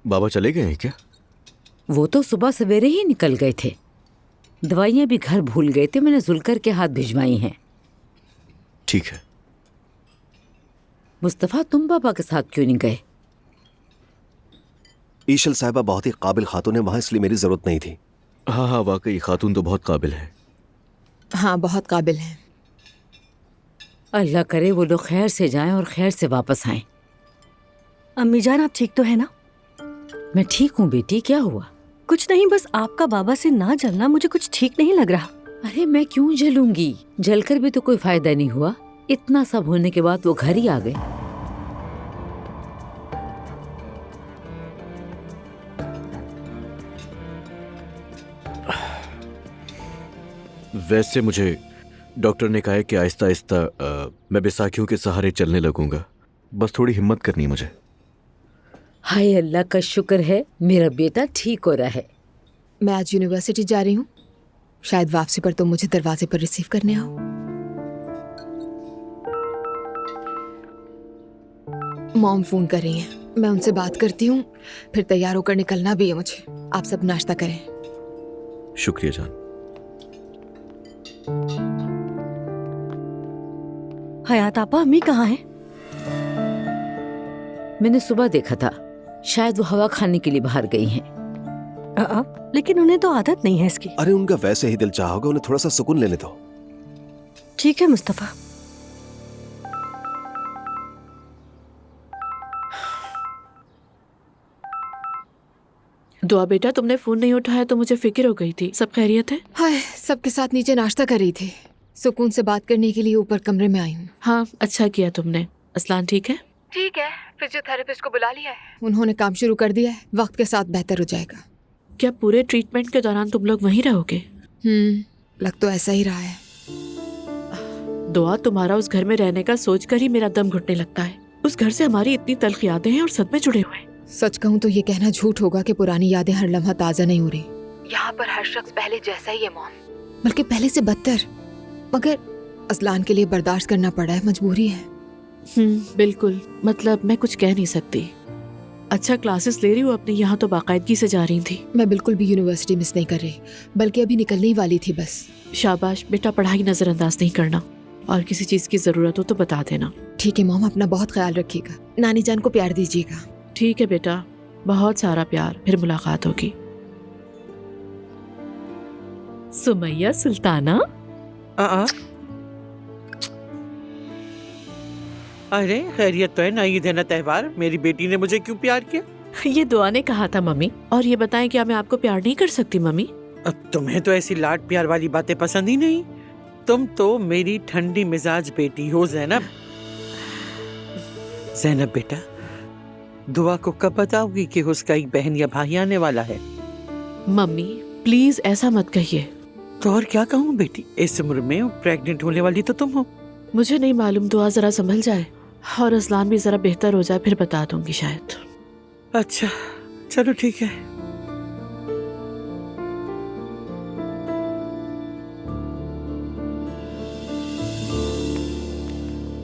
बाबा चले गए हैं क्या? वो तो सुबह सवेरे ही निकल गए थे। दवाइयाँ भी घर भूल गए थे, मैंने जुलकर के हाथ भिजवाई हैं। ठीक है। मुस्तफ़ा, तुम पापा के साथ क्यों नहीं गए? ईशल साहिबा बहुत ही काबिल खातून है वहां, इसलिए मेरी जरूरत नहीं थी। हाँ हाँ, वाकई खातून तो बहुत काबिल है। हाँ, बहुत काबिल हैं। अल्लाह करे वो लोग खैर से जाएं और खैर से वापस आएं। अम्मी जान, आप ठीक तो है ना? मैं ठीक हूँ बेटी, क्या हुआ? कुछ नहीं, बस आपका बाबा से ना जलना मुझे कुछ ठीक नहीं लग रहा। अरे मैं क्यों जलूंगी? जलकर भी तो कोई फायदा नहीं हुआ। इतना सब होने के बाद वो घर ही आ गए। वैसे मुझे डॉक्टर ने कहा है कि आहिस्ता आहिस्ता मैं बैसाखियों के सहारे चलने लगूंगा। बस थोड़ी हिम्मत करनी है मुझे। हाय अल्लाह का शुक्र है, मेरा बेटा ठीक हो रहा है। मैं आज यूनिवर्सिटी जा रही हूँ, शायद वापसी पर तुम मुझे दरवाजे पर रिसीव करने आओ। मॉम फोन कर रही हैं, मैं उनसे बात करती हूँ, फिर तैयार होकर निकलना भी है मुझे। आप सब नाश्ता करें। शुक्रिया जान। हयात आपा, अम्मी कहाँ हैं? मैंने सुबह देखा था, शायद वो हवा खाने के लिए बाहर गई हैं। लेकिन उन्हें तो आदत नहीं है इसकी। अरे उनका वैसे ही दिल चाह होगा, उन्हें थोड़ा सा सुकून लेने दो। ठीक है मुस्तफा। दुआ बेटा, तुमने फोन नहीं उठाया तो मुझे फिक्र हो गई थी। सब खैरियत है? हाय, सबके साथ नीचे नाश्ता कर रही थी, सुकून से बात करने के लिए ऊपर कमरे में आई हूँ। हाँ, अच्छा किया तुमने। असलान ठीक है? ठीक है, फिजियोथेरेपिस्ट को बुला लिया है, उन्होंने काम शुरू कर दिया है, वक्त के साथ बेहतर हो जाएगा। क्या पूरे ट्रीटमेंट के दौरान तुम लोग वहीं रहोगे? लग तो ऐसा ही रहा है। दुआ, तुम्हारा उस घर में रहने का सोचकर ही मेरा दम घुटने लगता है। उस घर से हमारी इतनी तल्ख यादें हैं और सदमे जुड़े हुए हैं। सच कहूँ तो ये कहना झूठ होगा कि पुरानी यादें हर लम्हा ताज़ा नहीं हो रही। यहाँ पर हर शख्स पहले जैसा ही है मॉम, बल्कि पहले से बदतर। मगर असलान के लिए बर्दाश्त करना पड़ा है, मजबूरी है। बिल्कुल, मतलब मैं कुछ कह नहीं सकती। अच्छा, क्लासेस ले रही हूँ अपनी? यहाँ तो बाकायदगी से जा रही थी। मैं बिल्कुल भी यूनिवर्सिटी मिस नहीं कर रही, बल्कि अभी निकलने ही वाली थी बस। शाबाश बेटा, पढ़ाई नजरअंदाज नहीं करना, और किसी चीज की जरूरत हो तो बता देना। ठीक है मॉम, अपना बहुत ख्याल रखिएगा, नानी जान को प्यार दीजिएगा। ठीक है बेटा, बहुत सारा प्यार। फिर मुलाकात होगी। सुमैया सुल्ताना। अरे खैरियत तो है ना? ईद है ना त्योहार, मेरी बेटी ने मुझे क्यों प्यार किया? ये दुआ ने कहा था मम्मी। और ये बताएं, क्या मैं आपको प्यार नहीं कर सकती मम्मी? अब तुम्हें तो ऐसी लाड प्यार वाली बातें पसंद ही नहीं। तुम तो मेरी ठंडी मिजाज बेटी हो ज़ैनब। ज़ैनब बेटा, दुआ को कब बताओगी कि उसका एक बहन या भाई आने वाला है? मम्मी प्लीज ऐसा मत कहिए। तो और क्या कहूँ बेटी, इस उम्र में प्रेग्नेंट होने वाली तो तुम हो। मुझे नहीं मालूम, दुआ जरा संभल जाए और असलान भी जरा बेहतर हो जाए, फिर बता दूंगी शायद। अच्छा चलो ठीक है।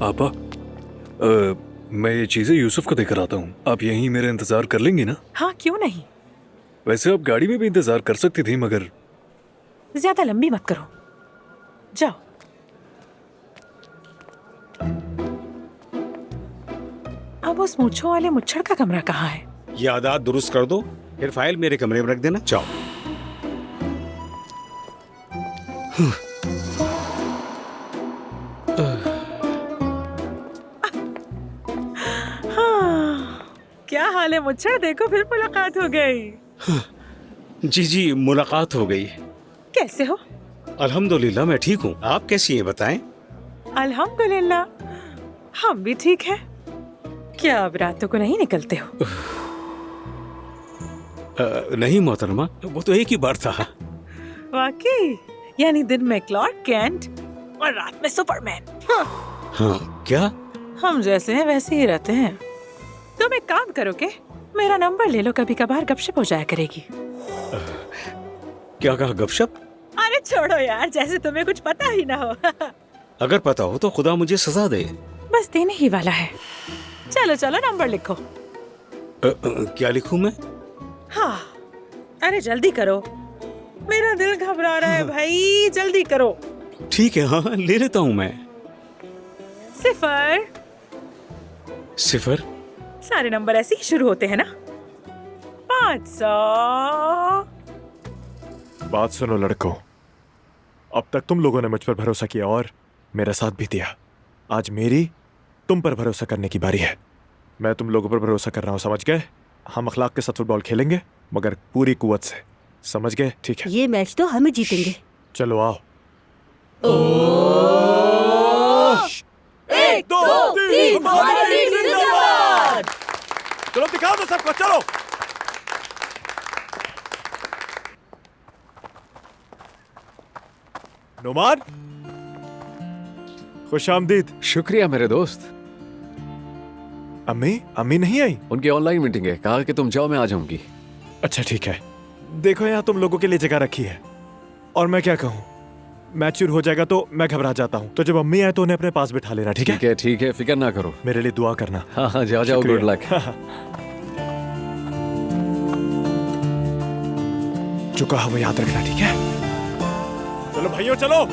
आपा, मैं ये चीजें यूसुफ को देकर आता हूँ। आप यहीं मेरा इंतजार कर लेंगी ना? हाँ क्यों नहीं। वैसे आप गाड़ी में भी इंतजार कर सकती थी, मगर ज्यादा लंबी मत करो, जाओ। अब उस मूंछों वाले मुच्छड़ का कमरा कहाँ है? ये आदात दुरुस्त कर दो, फिर फाइल मेरे कमरे में रख देना। जाओ। क्या हाल है मुच्छड़? देखो फिर मुलाकात हो गई। जी जी, मुलाकात हो गई। कैसे हो? अल्हम्दुलिल्लाह मैं ठीक हूँ, आप कैसी हैं बताएं? अल्हम्दुलिल्लाह हम भी ठीक हैं। क्या अब रातों को नहीं निकलते हो? नहीं मोहतरमा, वो तो एक ही बार था। वाकई? यानी दिन में क्लार्क कैंट और रात में सुपरमैन। हाँ क्या? हम जैसे हैं वैसे ही रहते हैं। तुम एक काम करोगे, मेरा नंबर ले लो, कभी कभार गपशप हो जाया करेगी। क्या कहा, गपशप? अरे छोड़ो यार, जैसे तुम्हें कुछ पता ही ना हो। अगर पता हो तो खुदा मुझे सजा दे। बस देने ही वाला है। चलो चलो नंबर लिखो। क्या लिखूं मैं? हाँ, अरे जल्दी करो, मेरा दिल घबरा रहा है भाई, जल्दी करो। ठीक है, हाँ ले लेता हूँ मैं। 0 0 सारे नंबर ऐसे ही शुरू होते हैं ना। 500। बात सुनो लड़कों, अब तक तुम लोगों ने मुझ पर भरोसा किया और मेरा साथ भी दिया। आज मेरी तुम पर भरोसा करने की बारी है। मैं तुम लोगों पर भरोसा कर रहा हूँ, समझ गए? हम अखलाक के साथ फुटबॉल खेलेंगे, मगर पूरी कुव्वत से, समझ गए? ठीक है, ये मैच तो हमें जीतेंगे। चलो आओ। 1 2 3 हमारी टीम जिंदाबाद। चलो दिखाओ तो सबको, चलो। नुमान, खुश आमदीद। शुक्रिया मेरे दोस्त। अम्मी नहीं आई? उनकी ऑनलाइन मीटिंग है, कहा कि तुम जाओ मैं आ जाऊंगी। अच्छा ठीक है, देखो यहाँ तुम लोगों के लिए जगह रखी है, और मैं क्या कहूँ, मैच शुरू हो जाएगा तो मैं घबरा जाता हूँ, तो जब अम्मी आए तो उन्हें अपने पास बिठा लेना, ठीक है? ठीक है, फिक्र ना करो। मेरे लिए दुआ करना। हाँ हाँ, जाओ जाओ, गुड लक। जो कहा वो याद रखना, ठीक है? चलो भाइयों चलो।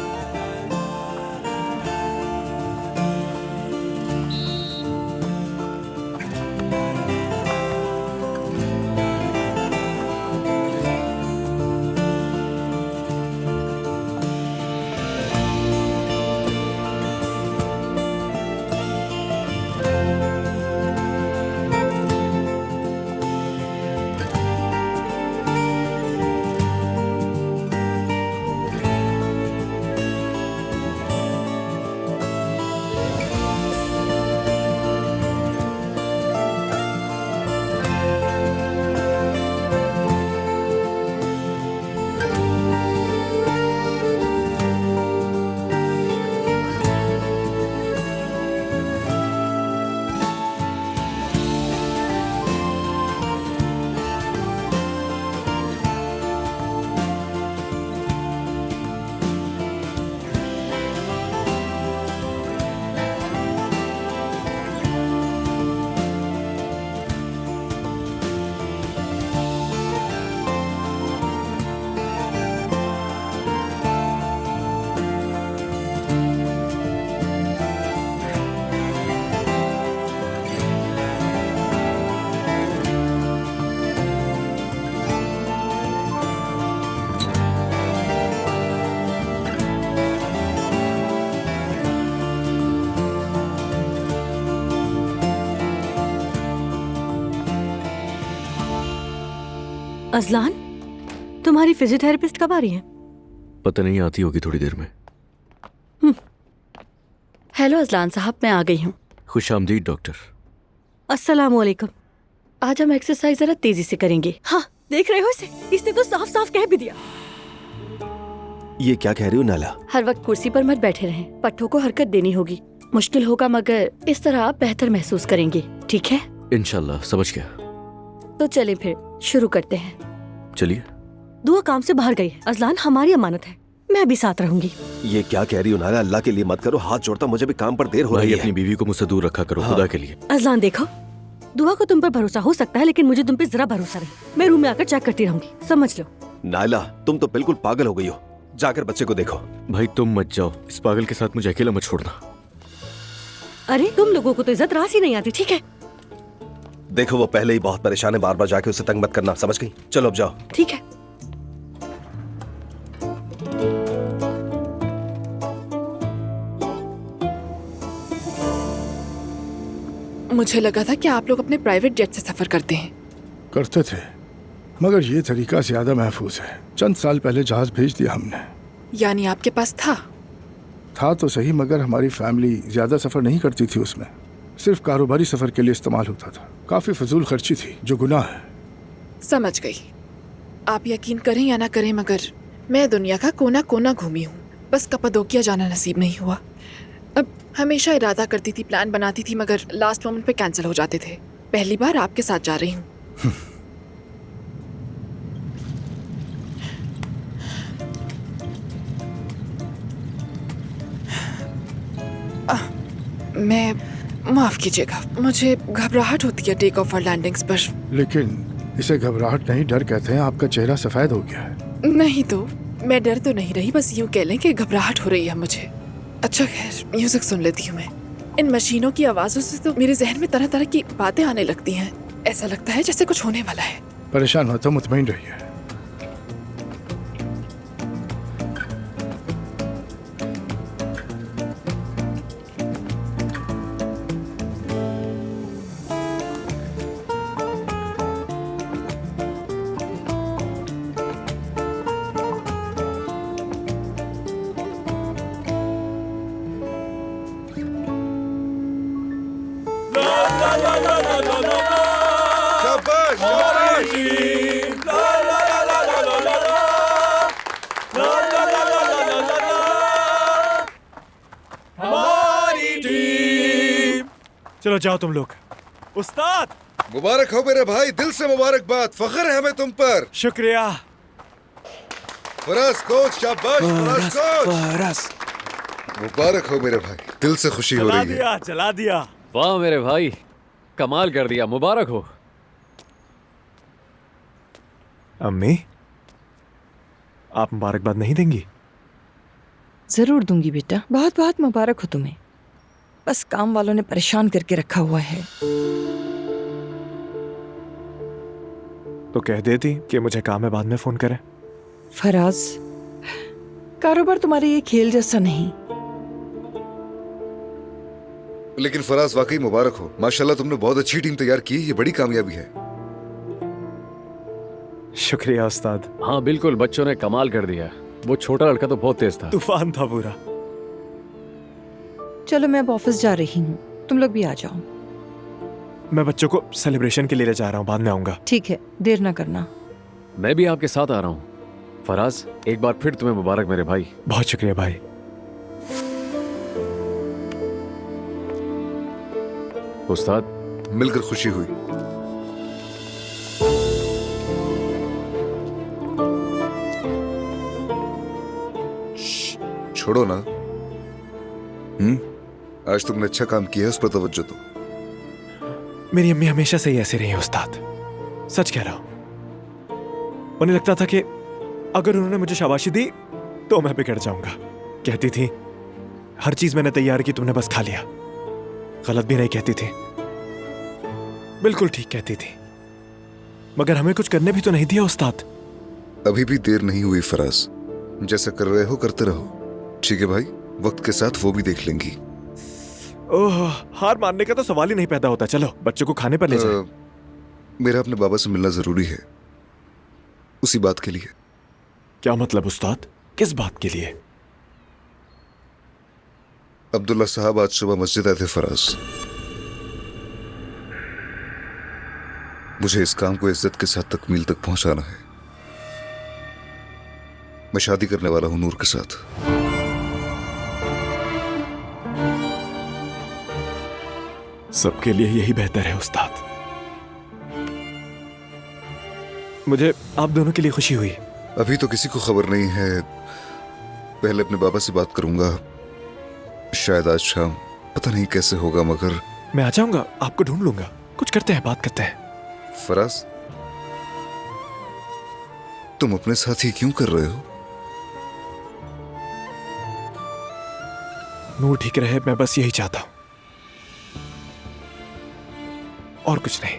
अजलान, तुम्हारी फिजियोथेरेपिस्ट कब आ रही है? पता नहीं, आती होगी थोड़ी देर में। हेलो अजलान साहब, मैं आ गई हूँ। खुश आमदीद डॉक्टर। अस्सलाम वालेकुम। आज हम एक्सरसाइज जरा तेजी से करेंगे। हाँ, देख रहे हो इसे? इसने तो साफ साफ कह भी दिया। ये क्या कह रही हो नाला? हर वक्त कुर्सी पर मत बैठे रहें, पट्टों को हरकत देनी होगी। मुश्किल होगा मगर इस तरह आप बेहतर महसूस करेंगे, ठीक है? इंशाल्लाह, समझ गया। तो चलें फिर शुरू करते हैं। चलिए। दुआ काम से बाहर गई है, अजलान हमारी अमानत है, मैं भी साथ रहूंगी। ये क्या कह रही हो नाला? अल्लाह के लिए मत करो, हाथ जोड़ता, मुझे भी काम पर देर हो रही है। अपनी बीवी को मुझसे दूर रखा करो, खुदा के लिए। अजलान देखो, दुआ को तुम पर भरोसा हो सकता है, लेकिन मुझे तुम पे जरा भरोसा नहीं। मैं रूम में आकर चेक करती रहूंगी, समझ लो। नाला, तुम तो बिल्कुल पागल हो गई हो। जाकर बच्चे को देखो। भाई तुम मत जाओ, इस पागल के साथ मुझे अकेला मत छोड़ना। अरे तुम लोगों को तो इज्जत रास ही नहीं आती, ठीक है? देखो वो पहले ही बहुत परेशान है, बार बार जाके उसे तंग मत करना, समझ गई? चलो अब जाओ। ठीक है। मुझे लगा था कि आप लोग अपने प्राइवेट जेट से सफर करते हैं। करते थे, मगर ये तरीका ज्यादा महफूज है। चंद साल पहले जहाज भेज दिया हमने। यानी आपके पास था तो सही, मगर हमारी फैमिली ज्यादा सफर नहीं करती थी उसमें। सिर्फ कारोबारी सफर के लिए इस्तेमाल होता था। काफी फजूल खर्ची थी, जो गुनाह है। समझ गई। आप यकीन करें या ना करें, मगर मैं दुनिया का कोना कोना घूमी हूँ, बस कप्पाडोकिया जाना नसीब नहीं हुआ। अब हमेशा इरादा करती थी, प्लान बनाती थी, मगर लास्ट मोमेंट पे कैंसिल हो जाते थे। पहली बार आपके साथ जा रही हूँ। मैं माफ कीजिएगा, मुझे घबराहट होती है टेक ऑफ और लैंडिंग्स पर। लेकिन इसे घबराहट नहीं, डर कहते हैं। आपका चेहरा सफेद हो गया है। नहीं तो मैं डर तो नहीं रही, बस यूं कह लें कि घबराहट हो रही है मुझे। अच्छा खैर, म्यूजिक सुन लेती हूँ मैं। इन मशीनों की आवाजों से तो मेरे जहन में तरह तरह की बातें आने लगती हैं। ऐसा लगता है जैसे कुछ होने वाला है। परेशान हो तो मुतमईन रहिए। चलो जाओ तुम लोग। उस्ताद मुबारक हो मेरे भाई, दिल से मुबारकबाद। फख्र है हमें तुम पर। शुक्रिया। फराज कोच, शाबाश फराज कोच। मुबारक हो मेरे भाई, दिल से खुशी हो रही है। चला दिया। वाह मेरे भाई, कमाल कर दिया, मुबारक हो। अम्मी, आप मुबारकबाद नहीं देंगी? जरूर दूंगी बेटा, बहुत बहुत मुबारक हो तुम्हें। बस काम वालों ने परेशान करके रखा हुआ है। तो कह देती कि मुझे काम है, बाद में फोन करें। फराज, कारोबार तुम्हारे ये खेल जैसा नहीं। लेकिन फराज वाकई मुबारक हो, माशाल्लाह तुमने बहुत अच्छी टीम तैयार की, ये बड़ी कामयाबी है। शुक्रिया उस्ताद। हाँ बिल्कुल, बच्चों ने कमाल कर दिया। वो छोटा लड़का तो बहुत तेज था। तूफान था पूरा। चलो मैं अब ऑफिस जा रही हूँ, तुम लोग भी आ जाओ। मैं बच्चों को सेलिब्रेशन के लिए ले जा रहा हूँ, बाद में आऊंगा। ठीक है, देर ना करना। मैं भी आपके साथ आ रहा हूँ। फराज, एक बार फिर तुम्हें मुबारक मेरे भाई। बहुत शुक्रिया भाई। उस्ताद, मिलकर खुशी हुई। छोड़ो ना। आज तुमने अच्छा काम किया है, उस पर तवज्जो दो। मेरी अम्मी हमेशा से ही ऐसे रही है उस्ताद, सच कह रहा हूं। उन्हें लगता था कि अगर उन्होंने मुझे शाबाशी दी तो मैं बिगड़ जाऊंगा। कहती थी हर चीज मैंने तैयार की, तुमने बस खा लिया। गलत भी नहीं कहती थी, बिल्कुल ठीक कहती थी। मगर हमें कुछ करने भी तो नहीं दिया उस्ताद। अभी भी देर नहीं हुई फराज, जैसा कर रहे हो करते रहो। ठीक है भाई, वक्त के साथ वो भी देख लेंगी। ओह, हार मानने का तो सवाल ही नहीं पैदा होता। चलो बच्चों को खाने पर ले जाओ। मेरा अपने बाबा से मिलना जरूरी है, उसी बात के लिए। क्या मतलब उस्ताद, किस बात के लिए? अब्दुल्ला साहब आज सुबह मस्जिद आए थे फराज। मुझे इस काम को इज्जत के साथ तकमील तक पहुंचाना है। मैं शादी करने वाला हूं नूर के साथ। सबके लिए यही बेहतर है उस्ताद। मुझे आप दोनों के लिए खुशी हुई। अभी तो किसी को खबर नहीं है, पहले अपने बाबा से बात करूंगा। शायद आज शाम, पता नहीं कैसे होगा, मगर मैं आ जाऊंगा, आपको ढूंढ लूंगा। कुछ करते हैं, बात करते हैं। फराज, तुम अपने साथ ही क्यों कर रहे हो? नूर ठीक रहे, मैं बस यही चाहता हूं, और कुछ नहीं।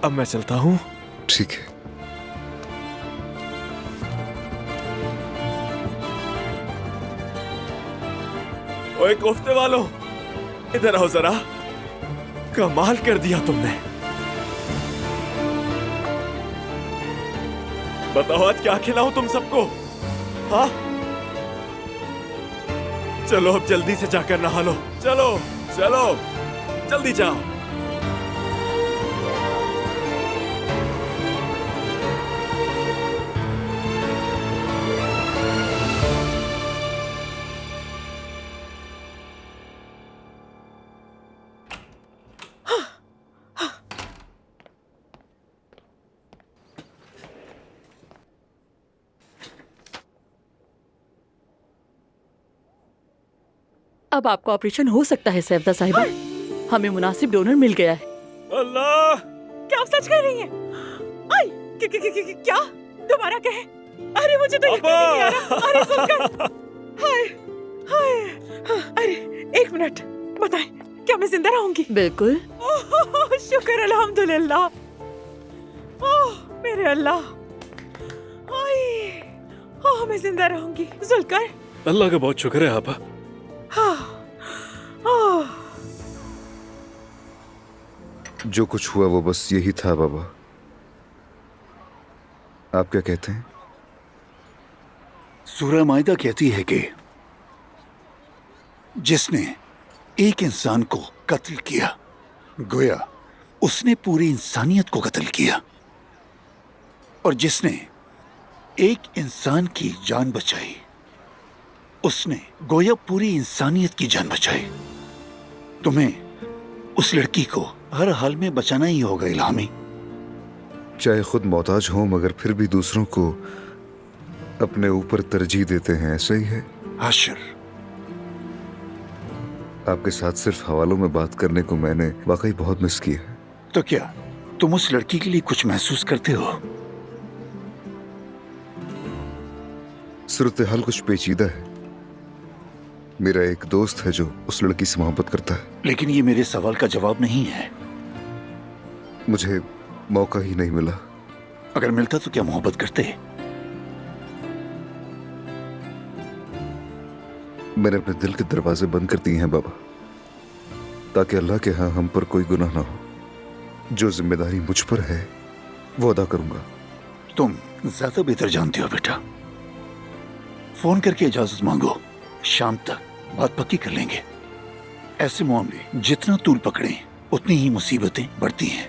अब मैं चलता हूं। ठीक है। ओए कोफ्ते वालों, इधर आओ जरा। कमाल कर दिया तुमने। बताओ आज क्या खिलाऊं तुम सबको? हाँ, चलो अब जल्दी से जाकर नहा लो। चलो चलो, जल्दी जाओ। अब आपका ऑपरेशन हो सकता है सैयदा साहिबा। हमें मुनासिब डोनर मिल गया है। अल्लाह! क्या आप सच कह रही हैं? आई, क्या? दोबारा कहे? अरे मुझे तो यकीन ही नहीं आ रहा। अरे सुनकर, हाय, हाय, अरे एक मिनट, बताएं, क्या मैं जिंदा रहूंगी? बिल्कुल। ओह, शुक्र अल्हम्दुलिल्लाह। ओह मेरे अल्लाह, ओह मैं जिंदा रहूंगी। जुल्कर, अल्लाह का बहुत शुक्र है आपा। जो कुछ हुआ वो बस यही था बाबा। आप क्या कहते हैं? सूरह माइदा कहती है कि जिसने एक इंसान को कत्ल किया, गोया उसने पूरी इंसानियत को कत्ल किया, और जिसने एक इंसान की जान बचाई, उसने गोया पूरी इंसानियत की जान बचाई। तुम्हें उस लड़की को हर हाल में बचाना ही होगा इल्हामी। चाहे खुद मोहताज हो मगर फिर भी दूसरों को अपने ऊपर तरजीह देते हैं, ऐसा ही है? हाशिर, आपके साथ सिर्फ हवालों में बात करने को मैंने वाकई बहुत मिस किया है। तो क्या तुम उस लड़की के लिए कुछ महसूस करते हो? सूरत हाल कुछ पेचीदा है। मेरा एक दोस्त है जो उस लड़की से मोहब्बत करता है। लेकिन ये मेरे सवाल का जवाब नहीं है। मुझे मौका ही नहीं मिला। अगर मिलता तो क्या मोहब्बत करते? मैंने अपने दिल के दरवाजे बंद कर दिए हैं बाबा, ताकि अल्लाह के यहाँ हम पर कोई गुनाह ना हो। जो जिम्मेदारी मुझ पर है वो अदा करूंगा। तुम ज्यादा बेहतर जानते हो बेटा। फोन करके इजाजत मांगो, शाम तक बात पक्की कर लेंगे। ऐसे मामले जितना तूल पकड़े उतनी ही मुसीबतें बढ़ती हैं।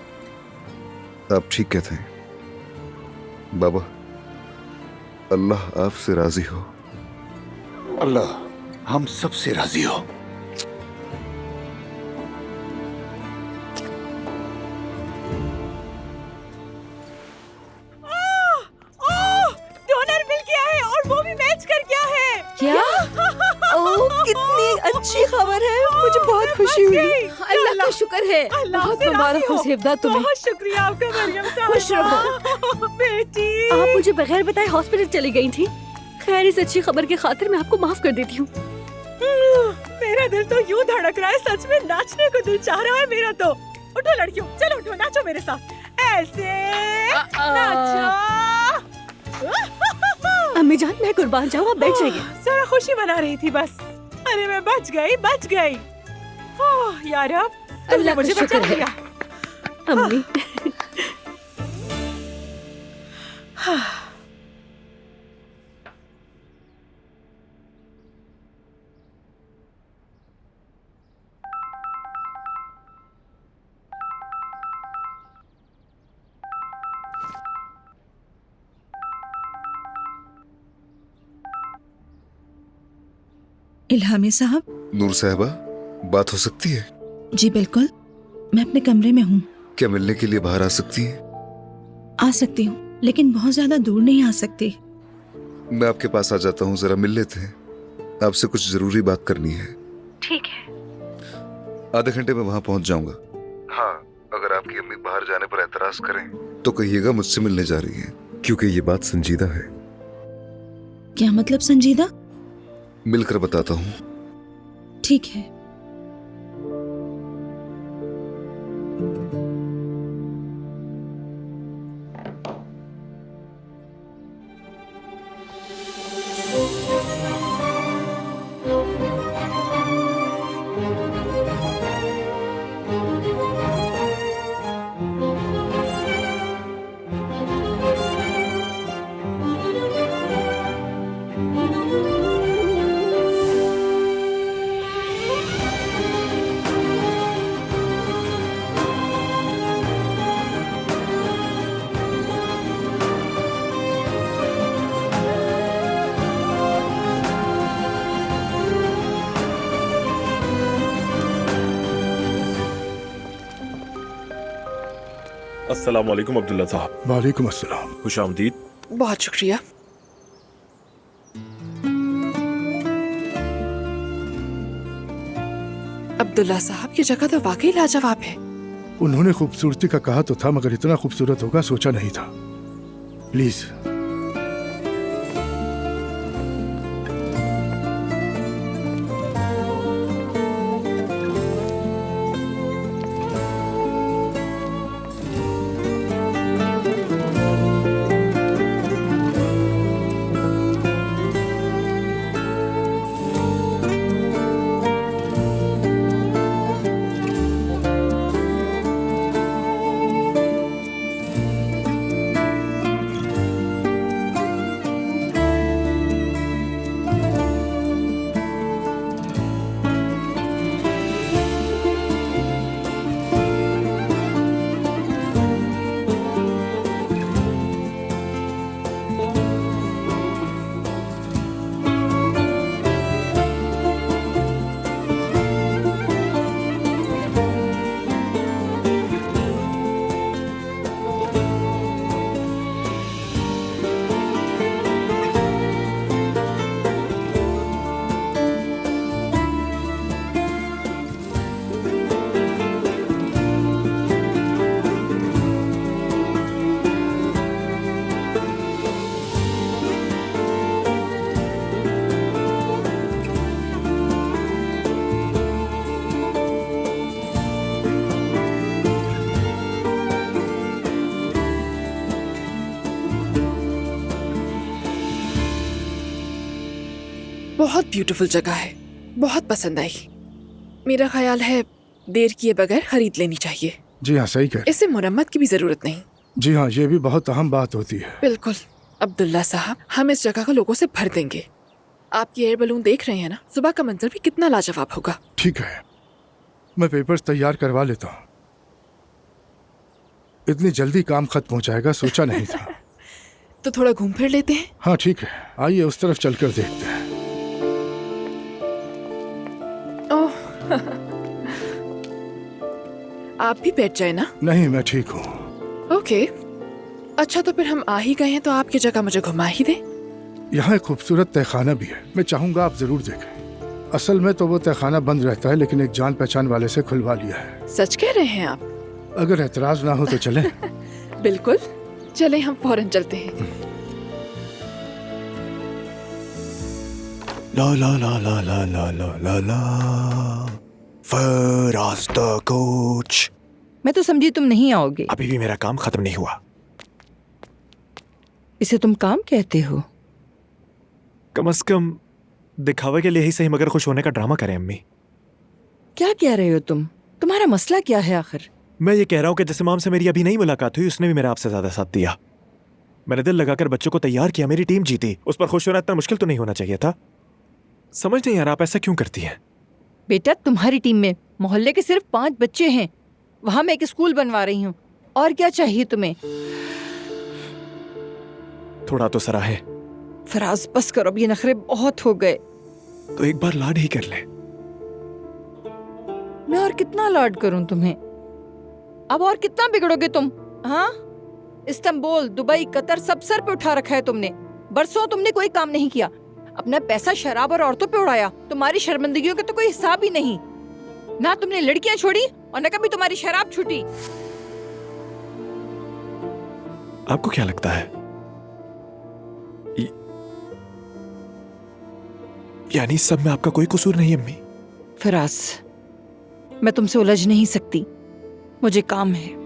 आप ठीक कहते हैं बाबा। अल्लाह आपसे राजी हो। अल्लाह हम सबसे राजी हो। डोनर मिल गया है और वो भी मैच कर गया है। क्या? ओह कितनी अच्छी खबर है, मुझे बहुत खुशी हुई। अल्लाह का शुक्र है। बहुत मुबारक हो सेवदा तुम्हें। बहुत शुक्रिया आपका मरियम साहब। खुश रहो बेटी। आप मुझे बगैर बताए हॉस्पिटल चली गई थी। खैर, इस अच्छी खबर की खातिर मैं आपको माफ कर देती हूँ। मेरा दिल तो यूं धड़क रहा है, सच में नाचने को दिल चाह रहा है मेरा तो। उठो लड़कियों, चलो उठो, नाचो मेरे साथ। ऐसे नाचो। अम्मी जान, मैं कुर्बान जाऊँ, आप बैठ जाइए। जरा खुशी मना रही थी बस। अरे मैं बच गई, बच गई। ओह यार, अब अल्लाह का मुझे बचा शुक्र है। लिया। अम्मी इल्हामी साहब। नूर साहबा, बात हो सकती है? जी बिल्कुल, मैं अपने कमरे में हूँ। क्या मिलने के लिए बाहर आ सकती हैं? आ सकती हूँ, लेकिन बहुत ज्यादा दूर नहीं आ सकती। मैं आपके पास आ जाता हूँ, जरा मिल लेते हैं। आपसे कुछ जरूरी बात करनी है। ठीक है। आधे घंटे में वहां पहुंच जाऊंगा। हाँ, अगर आपकी अम्मी बाहर जाने पर एतराज करें तो कहिएगा मुझसे मिलने जा रही है, क्योंकि ये बात संजीदा है। क्या मतलब संजीदा? मिलकर बताता हूँ। ठीक है। अस्सलाम वालेकुम अब्दुल्ला साहब। वालेकुम अस्सलाम। खुश आमदीद। बहुत शुक्रिया। अब्दुल्ला साहब की जगह तो वाकई लाजवाब है। उन्होंने खूबसूरती का कहा तो था, मगर इतना खूबसूरत होगा सोचा नहीं था। प्लीज। बहुत ब्यूटीफुल जगह है, बहुत पसंद आई। मेरा ख्याल है देर किए बगैर खरीद लेनी चाहिए। जी हाँ, सही कह। इसे मुरम्मत की भी जरूरत नहीं। जी हाँ, ये भी बहुत अहम बात होती है। बिल्कुल अब्दुल्ला साहब, हम इस जगह को लोगों से भर देंगे। आपकी एयर बलून देख रहे हैं ना, सुबह का मंजर भी कितना लाजवाब होगा। ठीक है, मैं पेपर्स तैयार करवा लेता हूँ। इतनी जल्दी काम खत्म हो जाएगा सोचा नहीं था। तो थोड़ा घूम फिर लेते हैं। हाँ ठीक है, आइए उस तरफ चलकर देखते हैं। ओह आप भी बैठ जाए ना। नहीं, मैं ठीक हूँ। ओके, अच्छा तो फिर हम आ ही गए हैं तो आपकी जगह मुझे घुमा ही दे। यहाँ एक खूबसूरत तहखाना भी है, मैं चाहूंगा आप जरूर देखें। असल में तो वो तहखाना बंद रहता है, लेकिन एक जान पहचान वाले से खुलवा लिया है। सच कह रहे हैं आप? अगर एतराज ना हो तो चलें। बिल्कुल, चलें, हम फौरन चलते हैं। ला ला ला ला ला ला ला ला ला फराज द कोच। मैं तो समझी तुम नहीं आओगे। अभी भी मेरा काम खत्म नहीं हुआ। इसे तुम काम कहते हो? कम से कम दिखावे के लिए ही सही, मगर खुश होने का ड्रामा करें अम्मी। क्या कह रहे हो तुम? तुम्हारा मसला क्या है आखिर? मैं ये कह रहा हूँ कि जैसे माम से मेरी अभी नहीं मुलाकात हुई, उसने भी मेरा आपसे ज्यादा साथ दिया। मैंने दिल लगाकर बच्चों को तैयार किया, मेरी टीम जीती। उस पर खुश होना इतना मुश्किल तो नहीं होना चाहिए था। समझ नहीं यार, आप ऐसा क्यों करती हैं? बेटा, तुम्हारी टीम में मोहल्ले के सिर्फ 5 बच्चे हैं। वहां मैं एक स्कूल बनवा रही हूँ। और क्या चाहिए तुम्हें? थोड़ा तो सराहे। फराज बस करो, अब ये नखरे बहुत हो गए। तो एक बार लाड ही कर ले। मैं और कितना लाड करूं तुम्हें? अब और कितना बिगड़ोगे तुम? हाँ, इस्तांबुल, दुबई, कतर सब सर पे उठा रखा है तुमने। बरसों तुमने कोई काम नहीं किया, अपना पैसा शराब और औरतों पे उड़ाया। तुम्हारी शर्मिंदगियों का तो कोई हिसाब ही नहीं। ना तुमने लड़कियां छोड़ी और न कभी तुम्हारी शराब छूटी। आपको क्या लगता है, यानी सब में आपका कोई कसूर नहीं अम्मी? फराज, मैं तुमसे उलझ नहीं सकती, मुझे काम है।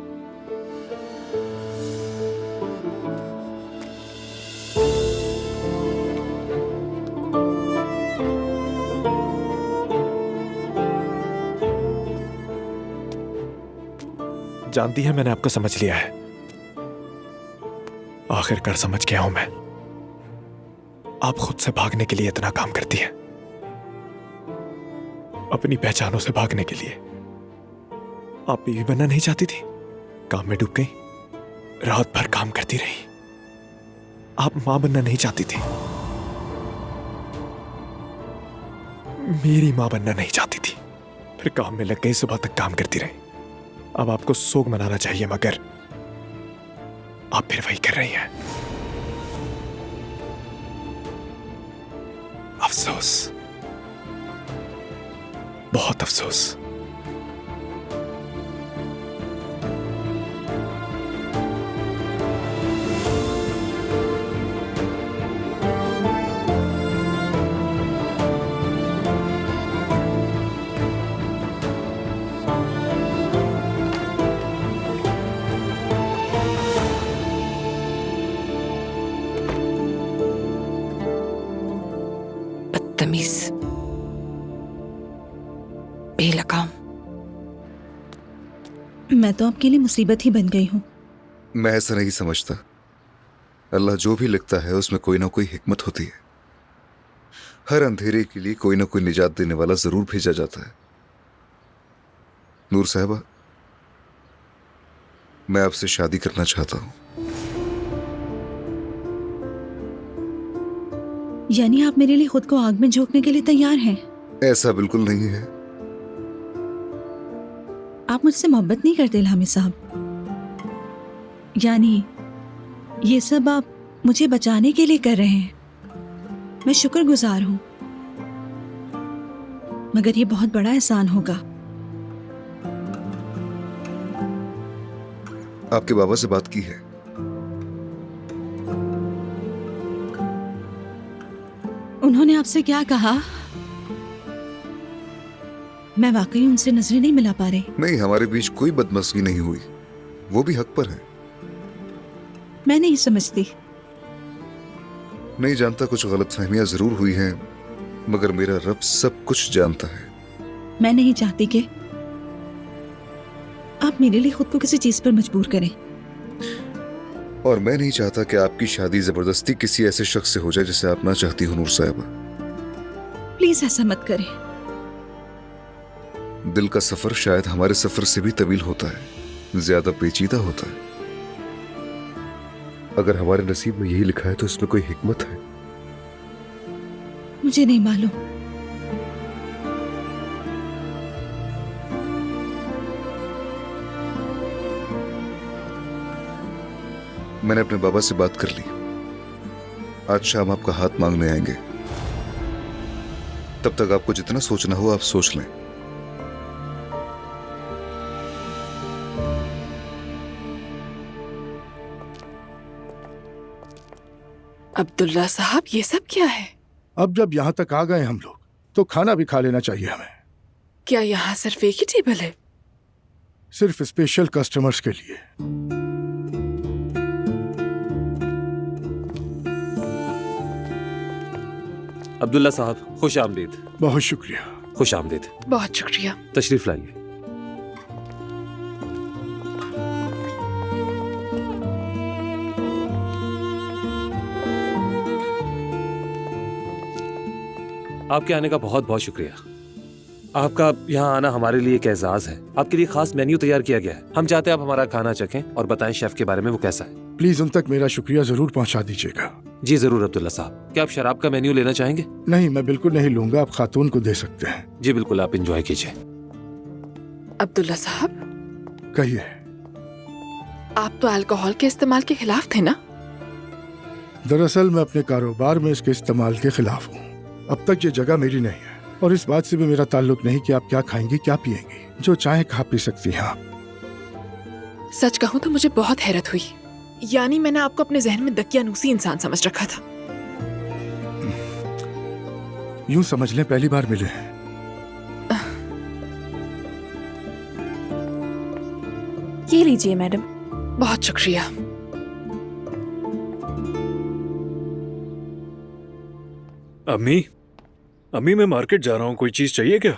जानती है, मैंने आपको समझ लिया है। आखिरकार समझ गया हूं मैं। आप खुद से भागने के लिए इतना काम करती हैं, अपनी पहचानों से भागने के लिए। आप बीवी बनना नहीं चाहती थी, काम में डूब गई, रात भर काम करती रही। आप मां बनना नहीं चाहती थी, मेरी मां बनना नहीं चाहती थी, फिर काम में लग गई, सुबह तक काम करती रही। अब आपको सोग मनाना चाहिए, मगर आप फिर वही कर रही हैं। अफसोस। बहुत अफसोस। बदतमीज, बेलगाम। मैं तो आपके लिए मुसीबत ही बन गई हूँ। मैं ऐसा नहीं समझता। अल्लाह जो भी लिखता है उसमें कोई ना कोई हिकमत होती है। हर अंधेरे के लिए कोई ना कोई निजात देने वाला जरूर भेजा जाता है। नूर साहिबा, मैं आपसे शादी करना चाहता हूँ। यानी आप मेरे लिए खुद को आग में झोंकने के लिए तैयार हैं? ऐसा बिल्कुल नहीं है। आप मुझसे मोहब्बत नहीं करते इल्हामी साहब? यानी ये सब आप मुझे बचाने के लिए कर रहे हैं। मैं शुक्रगुजार हूं, मगर ये बहुत बड़ा एहसान होगा। आपके बाबा से बात की है? उन्होंने आपसे क्या कहा? मैं वाकई उनसे नजरें नहीं मिला पा रही। नहीं, हमारे बीच कोई बदमज़गी नहीं हुई। वो भी हक पर है। मैं नहीं समझती। नहीं जानता, कुछ गलतफहमियां जरूर हुई हैं, मगर मेरा रब सब कुछ जानता है। मैं नहीं चाहती कि आप मेरे लिए खुद को किसी चीज पर मजबूर करें। और मैं नहीं चाहता कि आपकी शादी जबरदस्ती किसी ऐसे शख्स से हो जाए जिसे आप ना चाहती हो नूर साहिबा। प्लीज ऐसा मत करें। दिल का सफर शायद हमारे सफर से भी तवील होता है, ज्यादा पेचीदा होता है। अगर हमारे नसीब में यही लिखा है तो इसमें कोई हिकमत है। मुझे नहीं मालूम। मैंने अपने बाबा से बात कर ली। आज शाम आपका हाथ मांगने आएंगे। तब तक आपको जितना सोचना हो आप सोच लें। अब्दुल्ला साहब, ये सब क्या है? अब जब यहाँ तक आ गए हम लोग तो खाना भी खा लेना चाहिए हमें। क्या यहाँ सिर्फ एक ही टेबल है? सिर्फ स्पेशल कस्टमर्स के लिए। अब्दुल्ला साहब, खुश आमदीद। बहुत शुक्रिया। खुश आमदीद। बहुत शुक्रिया। तशरीफ लाइए। आपके आने का बहुत बहुत शुक्रिया। आपका यहाँ आना हमारे लिए एक एजाज है। आपके लिए खास मेन्यू तैयार किया गया है। हम चाहते हैं आप हमारा खाना चखें और बताएं शेफ के बारे में वो कैसा है। प्लीज उन तक मेरा शुक्रिया जरूर पहुंचा दीजिएगा। जी जरूर अब्दुल्ला साहब। क्या आप शराब का मेन्यू लेना चाहेंगे? नहीं, मैं बिल्कुल नहीं लूंगा। आप खातून को दे सकते हैं। जी बिल्कुल, आप एंजॉय कीजिए। अब्दुल्ला साहब, कहिए। आप तो अल्कोहल के इस्तेमाल के खिलाफ थे ना? दरअसल मैं अपने कारोबार में इसके इस्तेमाल के खिलाफ हूँ। अब तक ये जगह मेरी नहीं है और इस बात से भी मेरा ताल्लुक नहीं कि आप क्या खाएंगी क्या पिएंगी। जो चाहे खा पी सकती हैं आप। सच कहूँ तो मुझे बहुत हैरत हुई। यानी मैंने आपको अपने जहन में दकियानूसी इंसान समझ रखा था। यूं समझ लें पहली बार मिले हैं। ये लीजिए मैडम। बहुत शुक्रिया। अम्मी, अम्मी मैं मार्केट जा रहा हूँ, कोई चीज चाहिए क्या?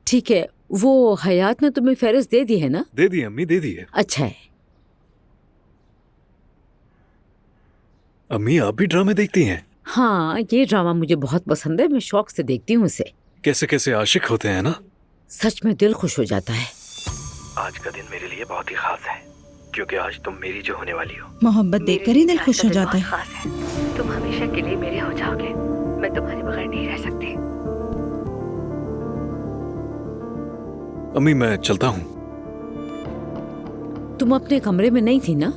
ठीक है, वो हयात ने तुम्हें फेरिस्त दे दी है ना? दे दी अम्मी, दे दी है। अच्छा है। अम्मी आप भी ड्रामे देखती हैं? हाँ, ये ड्रामा मुझे बहुत पसंद है। मैं शौक से देखती हूँ इसे। कैसे कैसे आशिक होते हैं ना। सच में दिल खुश हो जाता है। आज का दिन मेरे लिए बहुत ही खास है क्योंकि आज तुम मेरी जो होने वाली हो। मोहब्बत देखकर ही दिल खुश हो जाता है। खास है। तुम हमेशा के लिए मेरे हो जाओगे। मैं तुम्हारे बगैर नहीं रह सकती। अम्मी मैं चलता हूँ। तुम अपने कमरे में नहीं थी ना?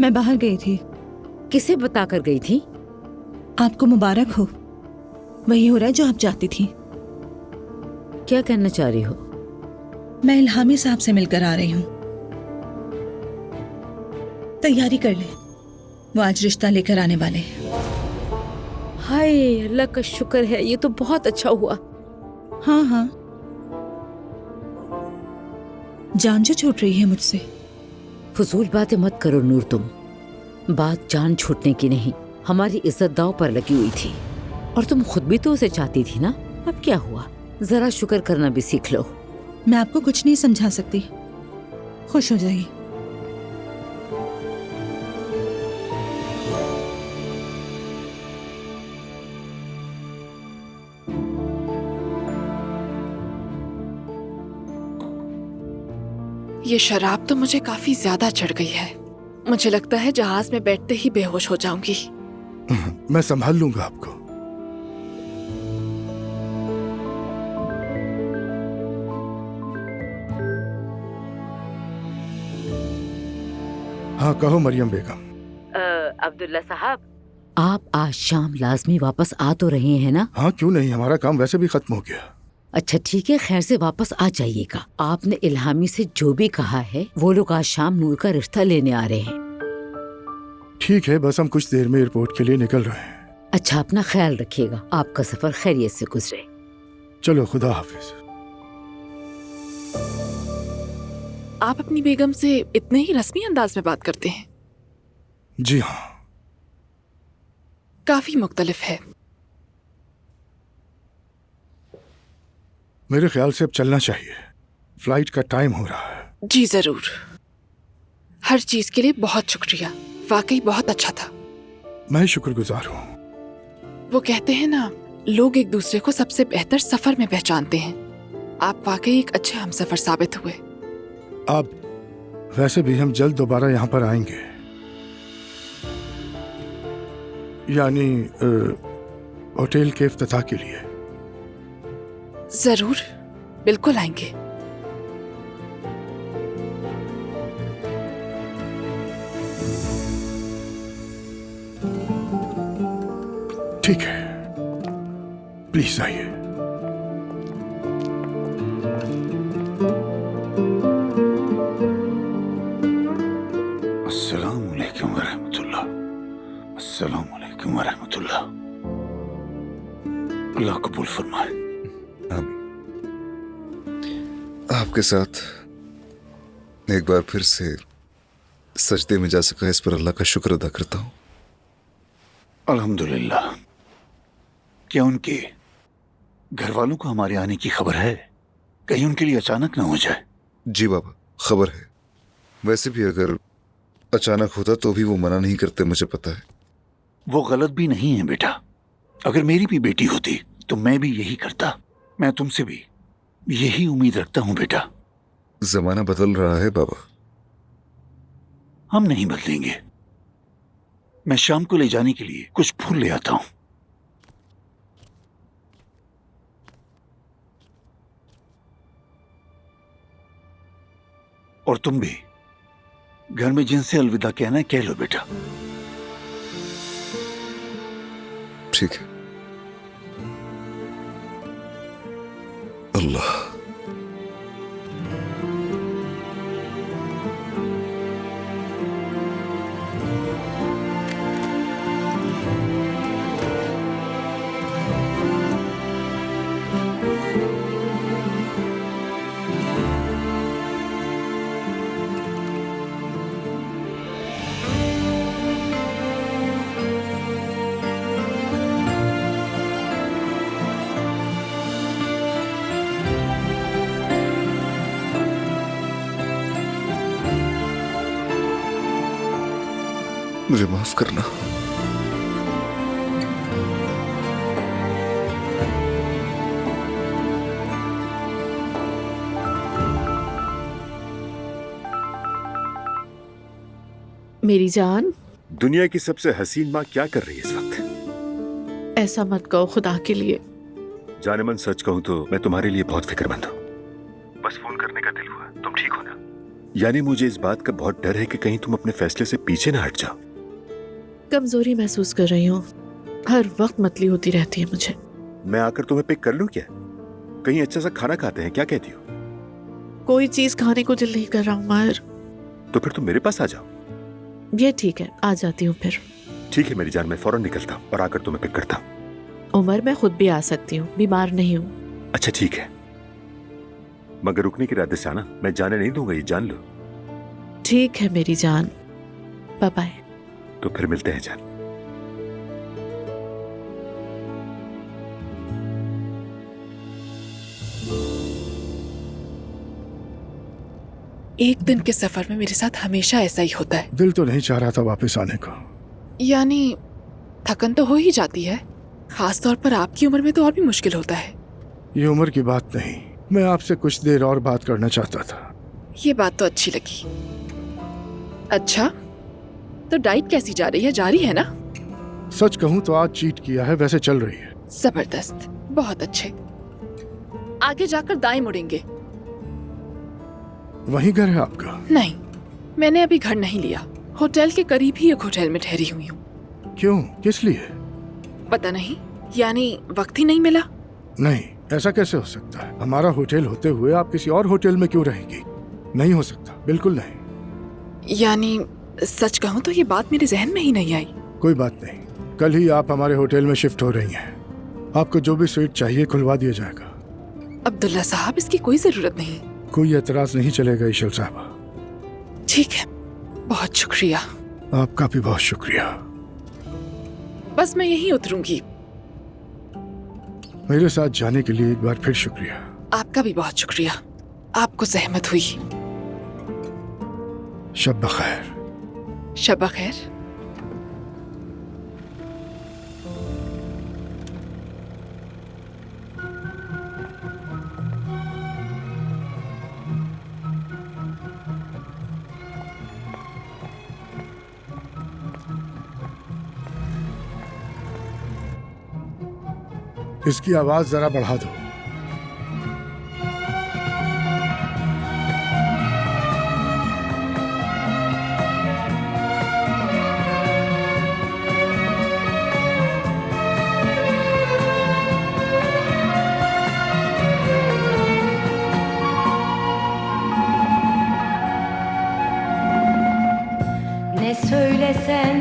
मैं बाहर गई थी। किसे बताकर गई थी? आपको मुबारक हो। वही हो रहा है जो आप चाहती थी। क्या कहना चाह रही हो? मैं इल्हामी साहब से मिलकर आ रही हूँ। तैयारी कर ले, वो आज रिश्ता लेकर आने वाले हैं। हाय अल्लाह का शुक्र है, ये तो बहुत अच्छा हुआ। हाँ हाँ, जान जो छूट रही है मुझसे। फजूल बातें मत करो नूर, तुम। बात जान छूटने की नहीं, हमारी इज्जत दांव पर लगी हुई थी और तुम खुद भी तो उसे चाहती थी ना। अब क्या हुआ, जरा शुक्र करना भी सीख लो। मैं आपको कुछ नहीं समझा सकती, खुश हो जाइए। ये शराब तो मुझे काफी ज्यादा चढ़ गई है। मुझे लगता है जहाज में बैठते ही बेहोश हो जाऊंगी। मैं संभाल लूंगा आपको। हाँ कहो मरियम बेगम। अब्दुल्ला साहब, आप आज शाम लाजमी वापस आ तो रहे हैं ना? हाँ क्यों नहीं, हमारा काम वैसे भी खत्म हो गया। अच्छा ठीक है, खैर से वापस आ जाइएगा। आपने इल्हामी से जो भी कहा है वो लोग आज शाम नूर का रिश्ता लेने आ रहे हैं। ठीक है, बस हम कुछ देर में एयरपोर्ट के लिए निकल रहे हैं। अच्छा अपना ख्याल रखिएगा, आपका सफर खैरियत से गुजरे। चलो खुदा हाफिज। आप अपनी बेगम से इतने ही रस्मी अंदाज में बात करते हैं? जी हाँ। काफी मुख्तलिफ है। मेरे ख्याल से अब चलना चाहिए, फ्लाइट का टाइम हो रहा है। जी जरूर। हर चीज के लिए बहुत शुक्रिया, वाकई बहुत अच्छा था। मैं शुक्रगुजार हूँ। वो कहते हैं ना, लोग एक दूसरे को सबसे बेहतर सफर में पहचानते हैं। आप वाकई एक अच्छे हमसफर साबित हुए। अब वैसे भी हम जल्द दोबारा यहाँ पर आएंगे, यानी होटल के इफ्तिताह के लिए। जरूर, बिल्कुल आएंगे। ठीक है, प्लीज आइए। अस्सलाम वालेकुम वरहमतुल्लाह। अस्सलाम वालेकुम वरहमतुल्लाह। अल्लाह कबूल फरमाए। आपके साथ एक बार फिर से सजदे में जा सका, इस पर अल्लाह का शुक्र अदा करता हूँ। अल्हम्दुलिल्लाह। क्या उनके घर वालों को हमारे आने की खबर है? कहीं उनके लिए अचानक ना हो जाए। जी बाबा, खबर है। वैसे भी अगर अचानक होता तो भी वो मना नहीं करते, मुझे पता है। वो गलत भी नहीं है बेटा। अगर मेरी भी बेटी होती तो मैं भी यही करता। मैं तुमसे भी यही उम्मीद रखता हूं बेटा। जमाना बदल रहा है बाबा। हम नहीं बदलेंगे। मैं शाम को ले जाने के लिए कुछ फूल ले आता हूं। और तुम भी घर में जिनसे अलविदा कहना है कह लो बेटा। ठीक है। अल्लाह। मुझे माफ करना। मेरी जान, दुनिया की सबसे हसीन माँ क्या कर रही है इस वक्त? ऐसा मत कहो खुदा के लिए। जाने मन सच कहूँ तो मैं तुम्हारे लिए बहुत फिक्रमंद हूँ। बस फोन करने का दिल हुआ। तुम ठीक हो ना? यानी मुझे इस बात का बहुत डर है कि कहीं तुम अपने फैसले से पीछे ना हट जाओ। कमजोरी महसूस कर रही हूँ। हर वक्त मतली होती रहती है मुझे। मैं आकर तुम्हें पिक कर लूं क्या? कहीं अच्छा सा खाना खाते हैं, क्या कहती हो? कोई चीज खाने को दिल नहीं कर रहा उमर। तो फिर तुम मेरे पास आ जाओ। ये ठीक है, आ जाती हूँ फिर। ठीक है मेरी जान, मैं फौरन निकलता हूँ और आकर तुम्हें पिक करता हूँ। उमर मैं खुद भी आ सकती हूँ, बीमार नहीं हूँ। अच्छा ठीक है, मगर रुकने के इरादे से आना, मैं जाने नहीं दूंगा, ये जान लो। ठीक है मेरी जान, बाय बाय। तो फिर मिलते हैं जान। एक दिन के सफर में मेरे साथ हमेशा ऐसा ही होता है। दिल तो नहीं चाह रहा था वापस आने को। यानी थकन तो हो ही जाती है, खास तौर पर आपकी उम्र में तो और भी मुश्किल होता है। ये उम्र की बात नहीं, मैं आपसे कुछ देर और बात करना चाहता था। ये बात तो अच्छी लगी। अच्छा, तो डाइट कैसी जा रही है? जारी है ना? सच कहूं तो आज चीट किया है, वैसे चल रही है। जबरदस्त, बहुत अच्छे। आगे जाकर दाएं मुड़ेंगे। वहीं घर है आपका? नहीं, मैंने अभी घर नहीं लिया, होटल के करीब ही एक होटल में ठहरी हुई हूँ। क्यों, किस लिए? पता नहीं, यानी वक्त ही नहीं मिला। नहीं, ऐसा कैसे हो सकता है? हमारा होटल होते हुए आप किसी और होटल में क्यों रहेंगी? नहीं हो सकता, बिल्कुल नहीं। यानी सच कहूँ तो ये बात मेरे जहन में ही नहीं आई। कोई बात नहीं, कल ही आप हमारे होटल में शिफ्ट हो रही हैं। आपको जो भी स्वीट चाहिए खुलवा दिया जाएगा। अब्दुल्ला साहब, इसकी कोई जरूरत नहीं। कोई एतराज नहीं चलेगा ईशल साहबा। ठीक है, बहुत शुक्रिया। आपका भी बहुत शुक्रिया। बस मैं यहीं उतरूंगी। मेरे साथ जाने के लिए एक बार फिर शुक्रिया। आपका भी बहुत शुक्रिया, आपको जहमत हुई। शब बखैर। शब बखैर। इसकी आवाज जरा बढ़ा दो। Ne söylesen,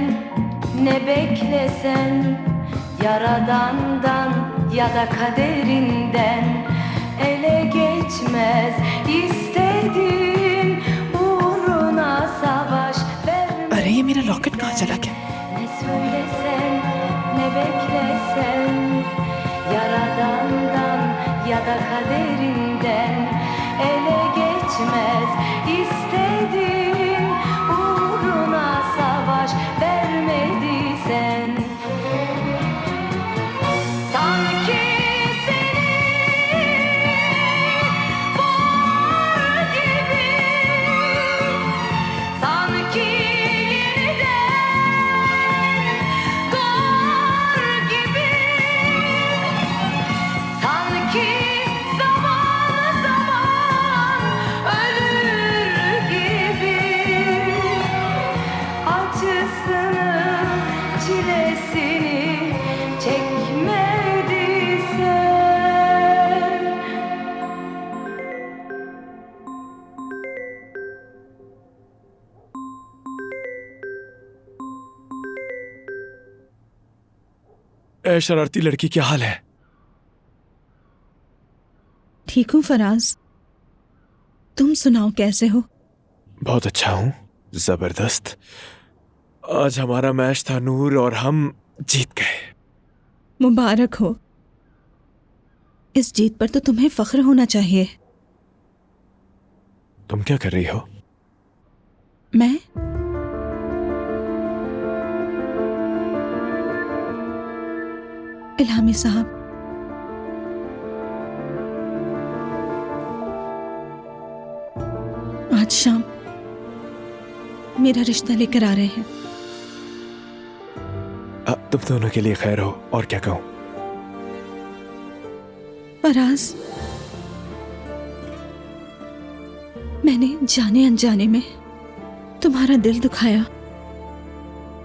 ne beklesen, Yaradan'dan ya da kaderinden ele geçmez. İstediğin uğruna savaş vermez. अरे ये मेरा लॉकेट कहाँ चला गया? Ne söylesen, ne beklesen, Yaradan'dan ya da kaderinden ele geçmez. İstediğin uğruna savaş vermediysen. Sanki seni var gibi, sanki yeniden doğar gibi, sanki zaman zaman ölür gibi, acısını çilesini çekmediysen. ए शरारती लड़की, क्या हाल है? ठीक हूँ फराज, तुम सुनाओ कैसे हो? बहुत अच्छा हूँ, जबरदस्त। आज हमारा मैच था नूर और हम जीत गए। मुबारक हो। इस जीत पर तो तुम्हें फख्र होना चाहिए। तुम क्या कर रही हो? मैं इल्हामी साहब, आज शाम मेरा रिश्ता लेकर आ रहे हैं। तुम दोनों के लिए खैर हो, और क्या कहूँ। फराज, मैंने जाने अनजाने में तुम्हारा दिल दुखाया,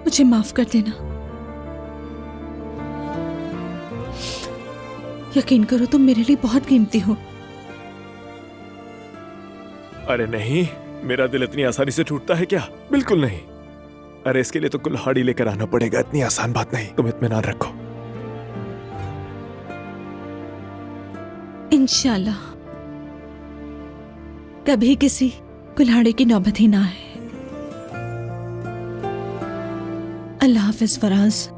मुझे माफ कर देना। यकीन करो तुम मेरे लिए बहुत कीमती हो। अरे नहीं, मेरा दिल इतनी आसानी से टूटता है क्या? बिल्कुल नहीं। अरे इसके लिए तो कुल्हाड़ी लेकर आना पड़ेगा, इतनी आसान बात नहीं। तुम इत्मीनान रखो। इंशाल्लाह कभी किसी कुल्हाड़ी की नौबत ही ना आए। अल्लाह हाफिज फराज।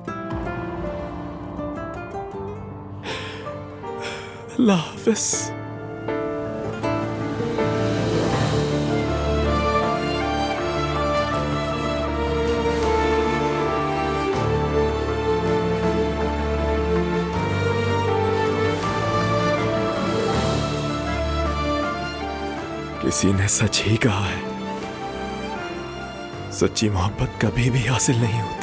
अल्लाह हाफिज। किसी ने सच ही कहा है, सच्ची मोहब्बत कभी भी हासिल नहीं होती।